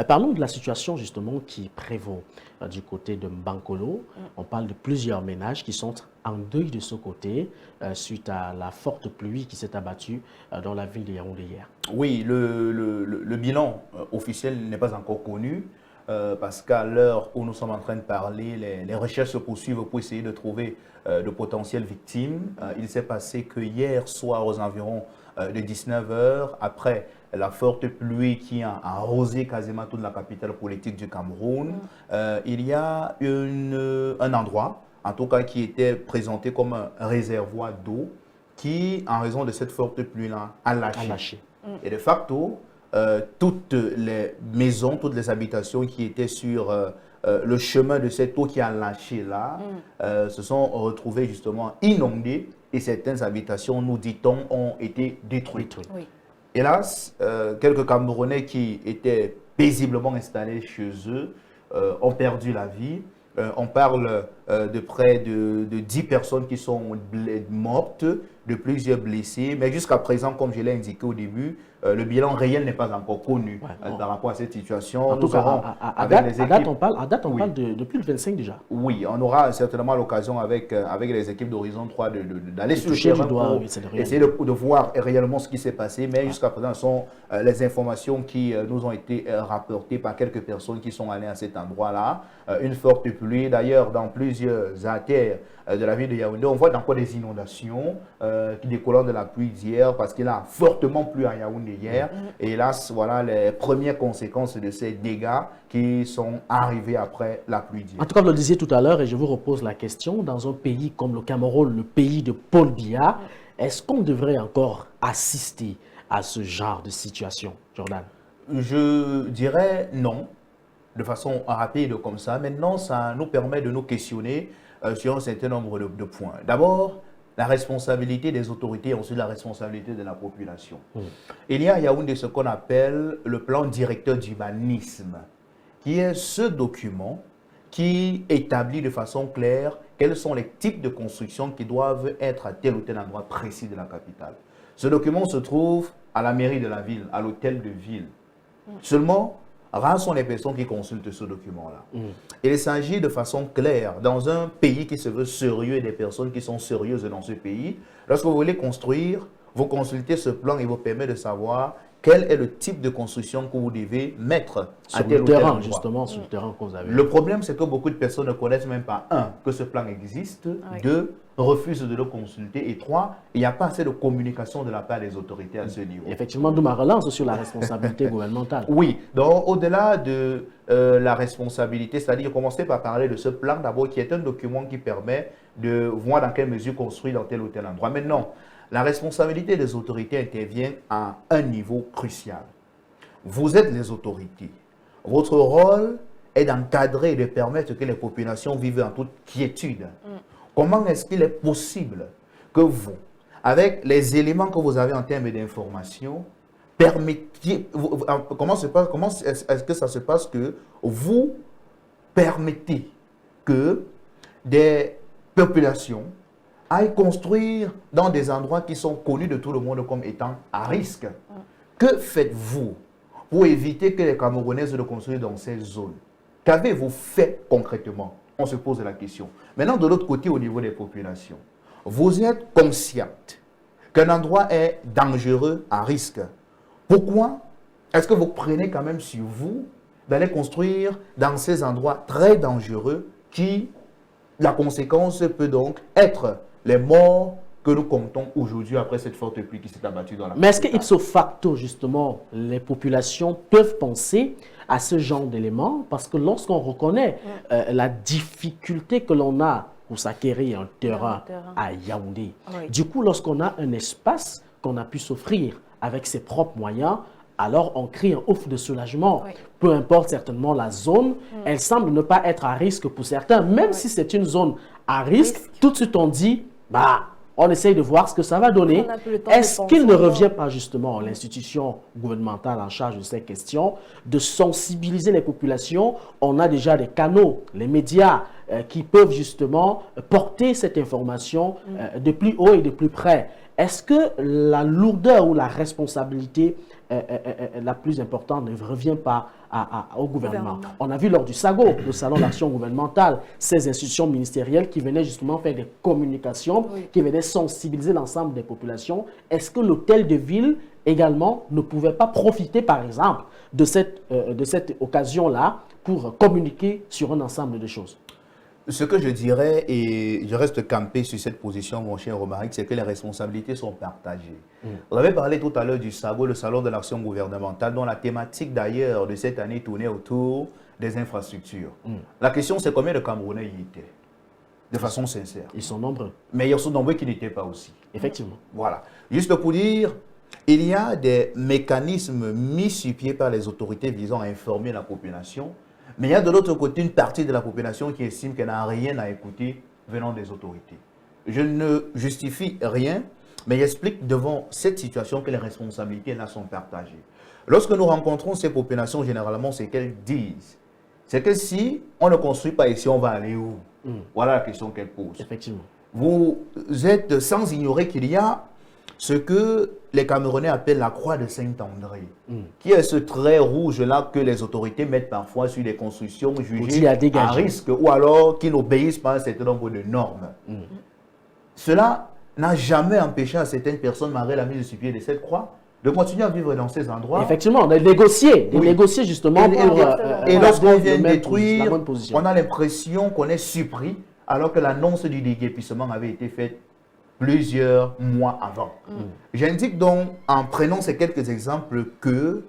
Parlons de la situation justement qui prévaut du côté de Mbankolo. On parle de plusieurs ménages qui sont en deuil de ce côté suite à la forte pluie qui s'est abattue dans la ville de Yaoundé hier. Oui, le bilan officiel n'est pas encore connu parce qu'à l'heure où nous sommes en train de parler, les recherches se poursuivent pour essayer de trouver de potentielles victimes. Il s'est passé que hier soir aux environs de 19 heures, après la forte pluie qui a arrosé quasiment toute la capitale politique du Cameroun, il y a un endroit, en tout cas qui était présenté comme un réservoir d'eau, qui, en raison de cette forte pluie-là, a lâché. Et de facto, toutes les maisons, toutes les habitations qui étaient sur le chemin de cette eau qui a lâché là, se sont retrouvées justement inondées et certaines habitations, nous dit-on, ont été détruites. Oui. Hélas, quelques Camerounais qui étaient paisiblement installés chez eux ont perdu la vie. On parle de près de 10 personnes qui sont mortes, de plusieurs blessés. Mais jusqu'à présent, comme je l'ai indiqué au début, le bilan réel n'est pas encore connu par rapport à cette situation. En tout cas, à date, on parle de plus de 25 déjà. Oui, on aura certainement l'occasion avec les équipes d'Horizon 3 d'aller sur le terrain pour essayer de voir réellement ce qui s'est passé. Mais jusqu'à présent, ce sont les informations qui nous ont été rapportées par quelques personnes qui sont allées à cet endroit-là. Une forte pluie, d'ailleurs, dans plusieurs artères de la ville de Yaoundé, on voit encore des inondations qui découlent de la pluie d'hier parce qu'il a fortement plu à Yaoundé hier. Et hélas, voilà les premières conséquences de ces dégâts qui sont arrivés après la pluie d'hier. En tout cas, vous le disiez tout à l'heure et je vous repose la question, dans un pays comme le Cameroun, le pays de Paul Biya, est-ce qu'on devrait encore assister à ce genre de situation, Jordan? Je dirais non, de façon rapide comme ça. Maintenant, ça nous permet de nous questionner sur un certain nombre de points. D'abord, la responsabilité des autorités et ensuite la responsabilité de la population. Il y a à Yaoundé ce qu'on appelle le plan directeur d'urbanisme, qui est ce document qui établit de façon claire quels sont les types de constructions qui doivent être à tel ou tel endroit précis de la capitale. Ce document se trouve à la mairie de la ville, à l'hôtel de ville. Seulement, rares sont les personnes qui consultent ce document-là. Il s'agit de façon claire, dans un pays qui se veut sérieux et des personnes qui sont sérieuses dans ce pays, lorsque vous voulez construire, vous consultez ce plan et vous permet de savoir quel est le type de construction que vous devez mettre à tel ou tel endroit. Justement, sur le terrain que vous avez. Le problème, c'est que beaucoup de personnes ne connaissent même pas, un, que ce plan existe, deux, refusent de le consulter, et trois, il n'y a pas assez de communication de la part des autorités à ce niveau. Effectivement, d'où ma relance sur la responsabilité gouvernementale. Oui, donc au-delà de la responsabilité, c'est-à-dire commencer par parler de ce plan d'abord, qui est un document qui permet de voir dans quelle mesure construire dans tel ou tel endroit. Maintenant, la responsabilité des autorités intervient à un niveau crucial. Vous êtes les autorités. Votre rôle est d'encadrer et de permettre que les populations vivent en toute quiétude. Comment est-ce qu'il est possible que vous, avec les éléments que vous avez en termes d'information, permettiez, comment est-ce que ça se passe que vous permettez que des populations aillent construire dans des endroits qui sont connus de tout le monde comme étant à risque? Que faites-vous pour éviter que les Camerounaises ne construisent dans ces zones? Qu'avez-vous fait concrètement? On se pose la question. Maintenant, de l'autre côté, au niveau des populations, vous êtes consciente qu'un endroit est dangereux, à risque. Pourquoi est-ce que vous prenez quand même sur vous d'aller construire dans ces endroits très dangereux qui, la conséquence peut donc être les morts que nous comptons aujourd'hui après cette forte pluie qui s'est abattue dans la Mais est-ce que ipso facto, justement, les populations peuvent penser à ce genre d'éléments? Parce que lorsqu'on reconnaît la difficulté que l'on a pour s'acquérir un terrain à Yaoundé, du coup, lorsqu'on a un espace qu'on a pu s'offrir avec ses propres moyens, alors on crie un ouf de soulagement. Peu importe certainement la zone, elle semble ne pas être à risque pour certains. Même si c'est une zone à risque, tout de suite on dit, bah, on essaye de voir ce que ça va donner. Est-ce qu'il ne revient pas justement à l'institution gouvernementale en charge de ces questions de sensibiliser les populations? On a déjà des canaux, les médias qui peuvent justement porter cette information de plus haut et de plus près. Est-ce que la lourdeur ou la responsabilité la plus importante ne revient pas au gouvernement. On a vu lors du SAGO, le Salon d'action gouvernementale, ces institutions ministérielles qui venaient justement faire des communications, qui venaient sensibiliser l'ensemble des populations. Est-ce que l'hôtel de ville également ne pouvait pas profiter, par exemple, de cette occasion-là pour communiquer sur un ensemble de choses? Ce que je dirais, et je reste campé sur cette position, mon cher Romaric, c'est que les responsabilités sont partagées. Vous avez parlé tout à l'heure du SAGO, le Salon de l'action gouvernementale, dont la thématique d'ailleurs de cette année tournait autour des infrastructures. La question, c'est combien de Camerounais y étaient, de façon sincère. Ils sont nombreux. Mais il y en a nombreux qui n'étaient pas aussi. Effectivement. Voilà. Juste pour dire, il y a des mécanismes mis sur pied par les autorités visant à informer la population. Mais il y a de l'autre côté une partie de la population qui estime qu'elle n'a rien à écouter venant des autorités. Je ne justifie rien, mais j'explique devant cette situation que les responsabilités là sont partagées. Lorsque nous rencontrons ces populations, généralement, c'est qu'elles disent. C'est que si on ne construit pas ici, on va aller où? Voilà la question qu'elles posent. Effectivement. Vous êtes sans ignorer qu'il y a ce que les Camerounais appellent la croix de Saint-André, qui est ce trait rouge-là que les autorités mettent parfois sur les constructions jugées à risque ou alors qui n'obéissent pas à un certain nombre de normes. Cela n'a jamais empêché à certaines personnes, malgré la mise sur pied de cette croix, de continuer à vivre dans ces endroits. Effectivement, de négocier justement et lorsqu'on vient détruire, on a l'impression qu'on est surpris, alors que l'annonce du déguerpissement avait été faite plusieurs mois avant. J'indique donc, en prenant ces quelques exemples, que,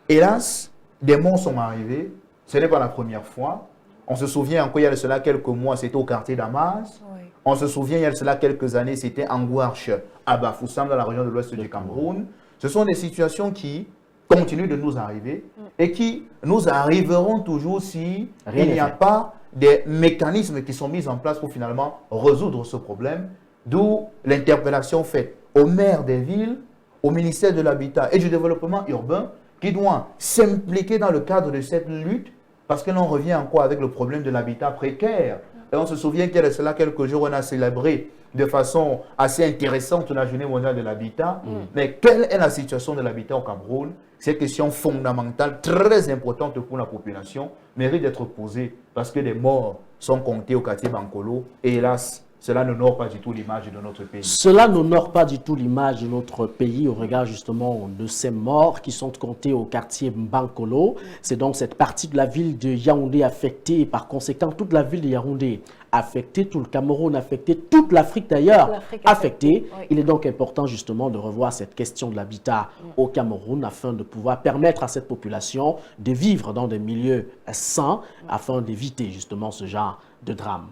hélas, des morts sont arrivés. Ce n'est pas la première fois. On se souvient encore, il y a de cela quelques mois, c'était au quartier d'Amas. On se souvient, il y a de cela quelques années, c'était en Gouarche, à Bafoussam, dans la région de l'ouest du Cameroun. Ce sont des situations qui continuent de nous arriver et qui nous arriveront toujours si il n'y a pas des mécanismes qui sont mis en place pour finalement résoudre ce problème. D'où l'interpellation faite au maire des villes, au ministère de l'Habitat et du Développement urbain, qui doit s'impliquer dans le cadre de cette lutte, parce que l'on revient encore avec le problème de l'habitat précaire. Et on se souvient qu'il y a de cela quelques jours, on a célébré de façon assez intéressante la journée mondiale de l'habitat. Mais quelle est la situation de l'habitat au Cameroun? Ces questions fondamentales, très importantes pour la population, méritent d'être posées parce que les morts sont comptés au quartier Bankolo. Et hélas, cela n'honore pas du tout l'image de notre pays. Cela n'honore pas du tout l'image de notre pays au regard justement de ces morts qui sont comptés au quartier Bankolo. C'est donc cette partie de la ville de Yaoundé affectée et par conséquent toute la ville de Yaoundé affectée, tout le Cameroun affecté, toute l'Afrique d'ailleurs affectée. Oui. Il est donc important justement de revoir cette question de l'habitat au Cameroun afin de pouvoir permettre à cette population de vivre dans des milieux sains afin d'éviter justement ce genre de drame.